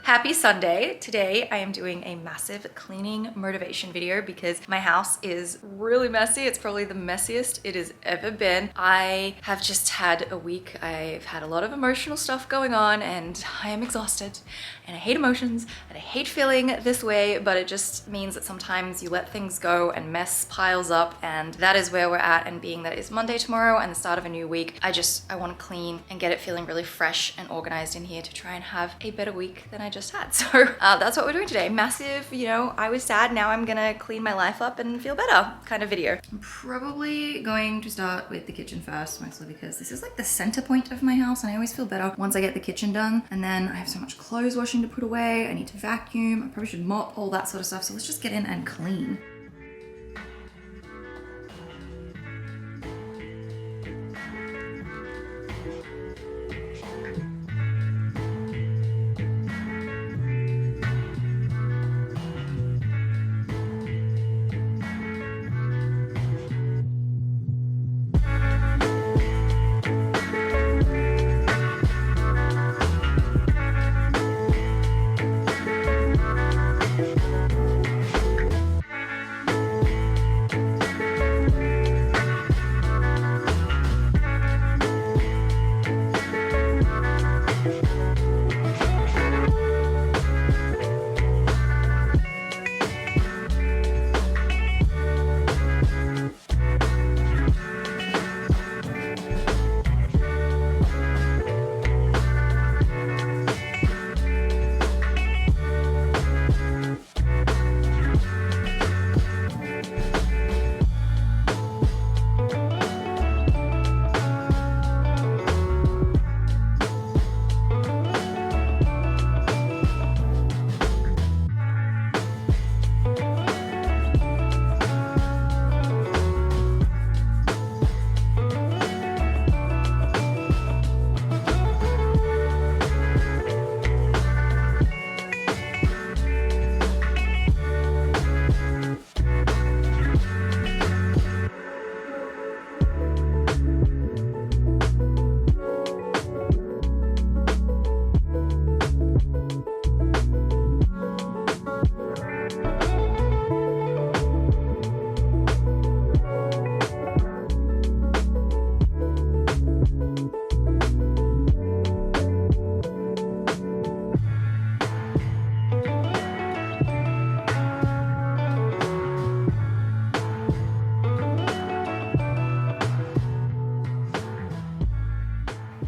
Happy Sunday. Today I am doing a massive cleaning motivation video because my house is really messy. It's probably the messiest it has ever been. I have just had a week. I've had a lot of emotional stuff going on and I am exhausted and I hate emotions and I hate feeling this way, but it just means that sometimes you let things go and mess piles up, and that is where we're at. And being that it's Monday tomorrow and the start of a new week, I want to clean and get it feeling really fresh and organized in here to try and have a better week than I just had. So that's what we're doing today. Massive, I was sad, now I'm gonna clean my life up and feel better kind of video. I'm probably going to start with the kitchen first, mostly because this is like the center point of my house and I always feel better once I get the kitchen done. And then I have so much clothes washing to put away. I need to vacuum. I probably should mop, all that sort of stuff. So let's just get in and clean.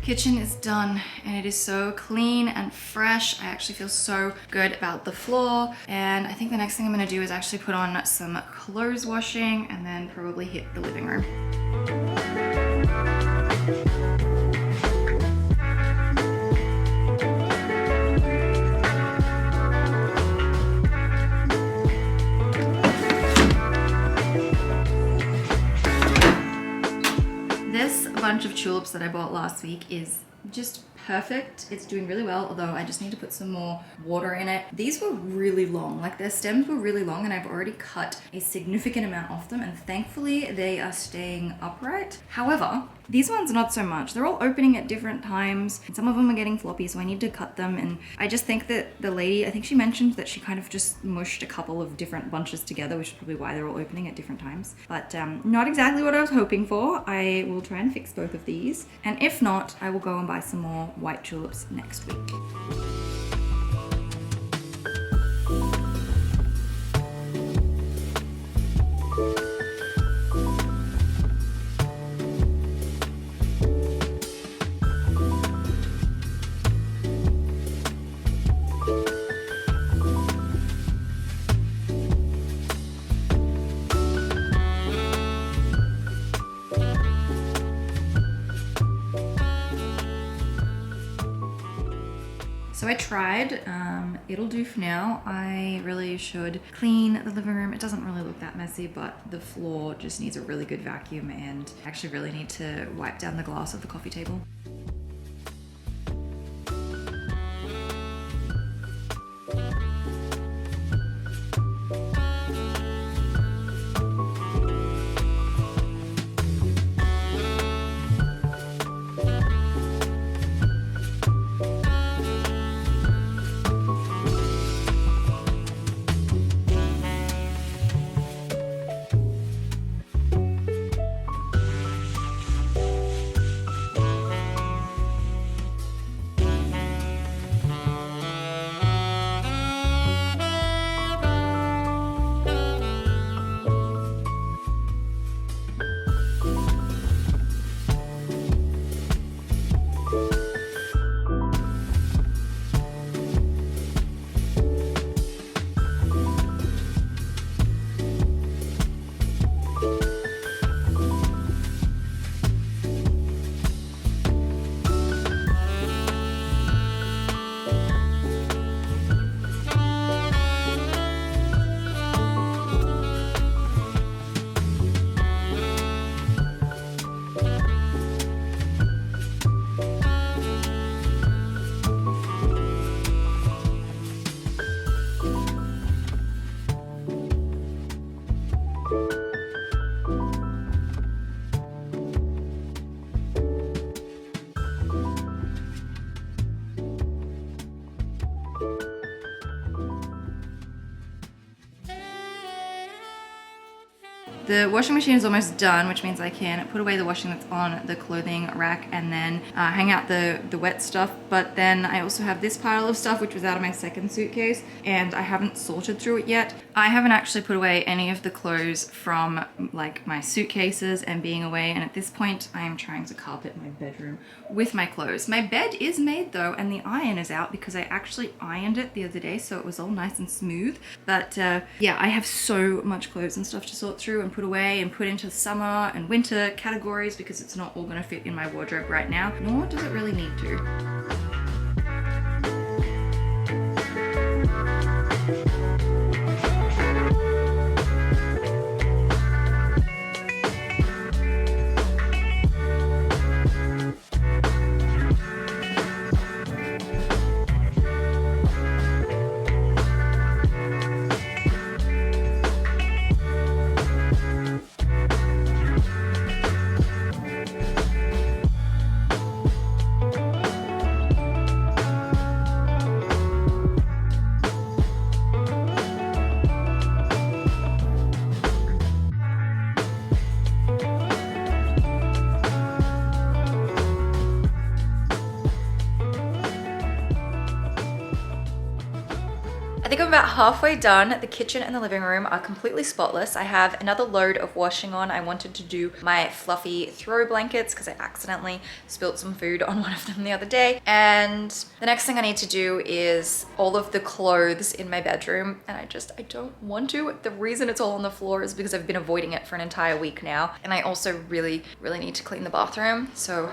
Kitchen is done and it is so clean and fresh. I actually feel so good about the floor, and I think the next thing I'm going to do is actually put on some clothes washing and then probably hit the living room. This bunch of tulips that I bought last week is just perfect. It's doing really well, although I just need to put some more water in it. These were really long, like their stems were really long, and I've already cut a significant amount off them, and thankfully they are staying upright. However, these ones not so much. They're all opening at different times, and some of them are getting floppy, so I need to cut them. And I just think that the lady, I think she mentioned that she kind of just mushed a couple of different bunches together, which is probably why they're all opening at different times. But not exactly what I was hoping for. I will try and fix both of these, and if not, I will go and buy some more white tulips next week. So I tried, it'll do for now. I really should clean the living room. It doesn't really look that messy, but the floor just needs a really good vacuum, and I actually really need to wipe down the glass of the coffee table. The washing machine is almost done, which means I can put away the washing that's on the clothing rack and then hang out the wet stuff. But then I also have this pile of stuff which was out of my second suitcase and I haven't sorted through it yet. I haven't actually put away any of the clothes from like my suitcases and being away, and at this point I am trying to carpet my bedroom with my clothes. My bed is made though, and the iron is out because I actually ironed it the other day, so it was all nice and smooth. But yeah, I have so much clothes and stuff to sort through and put away and put into summer and winter categories because it's not all gonna fit in my wardrobe right now, nor does it really need to. I think I'm about halfway done. The kitchen and the living room are completely spotless. I have another load of washing on. I wanted to do my fluffy throw blankets because I accidentally spilt some food on one of them the other day. And the next thing I need to do is all of the clothes in my bedroom. And I don't want to. The reason it's all on the floor is because I've been avoiding it for an entire week now. And I also really need to clean the bathroom. So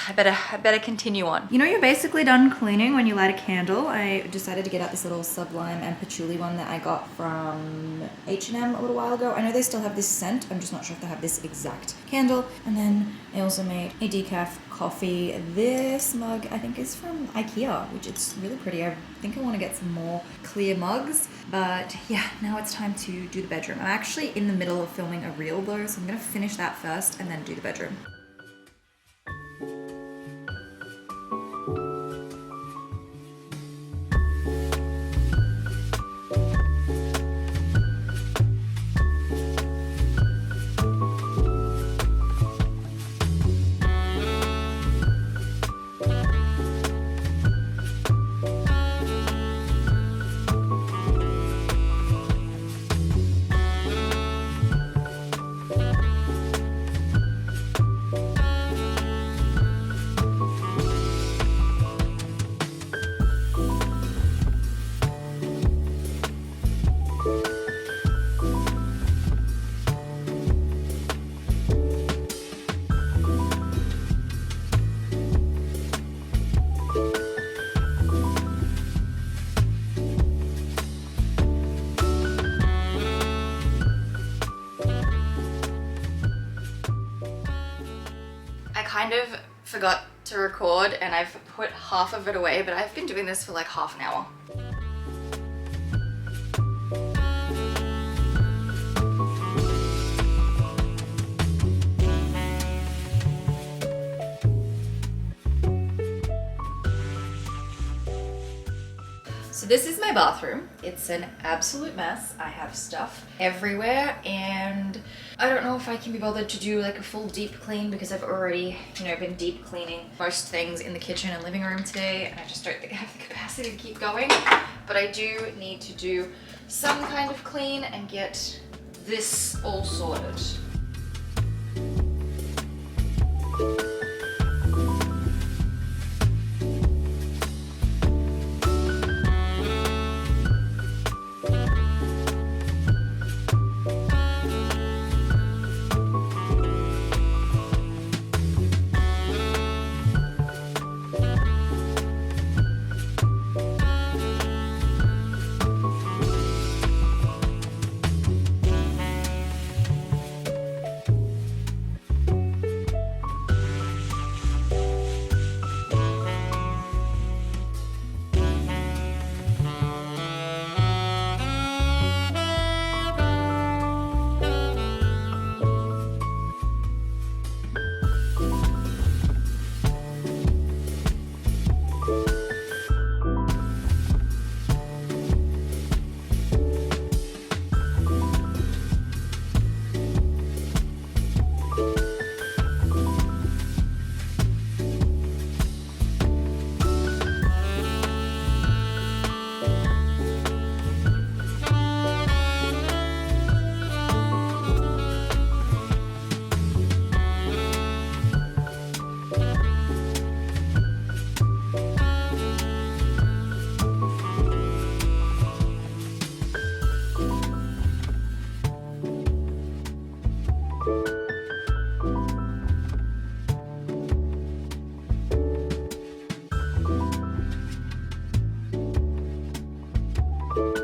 I better continue on. You know, you're basically done cleaning when you light a candle. I decided to get out this little Sublime and Patchouli one that I got from H&M a little while ago. I know they still have this scent. I'm just not sure if they have this exact candle. And then I also made a decaf coffee. This mug I think is from IKEA, which it's really pretty. I think I want to get some more clear mugs. But yeah, now it's time to do the bedroom. I'm actually in the middle of filming a reel though, so I'm gonna finish that first and then do the bedroom. Kind of forgot to record and I've put half of it away, but I've been doing this for like half an hour. So this is my bathroom. It's an absolute mess. I have stuff everywhere and I don't know if I can be bothered to do like a full deep clean because I've already, been deep cleaning most things in the kitchen and living room today, and I just don't think I have the capacity to keep going. But I do need to do some kind of clean and get this all sorted. you.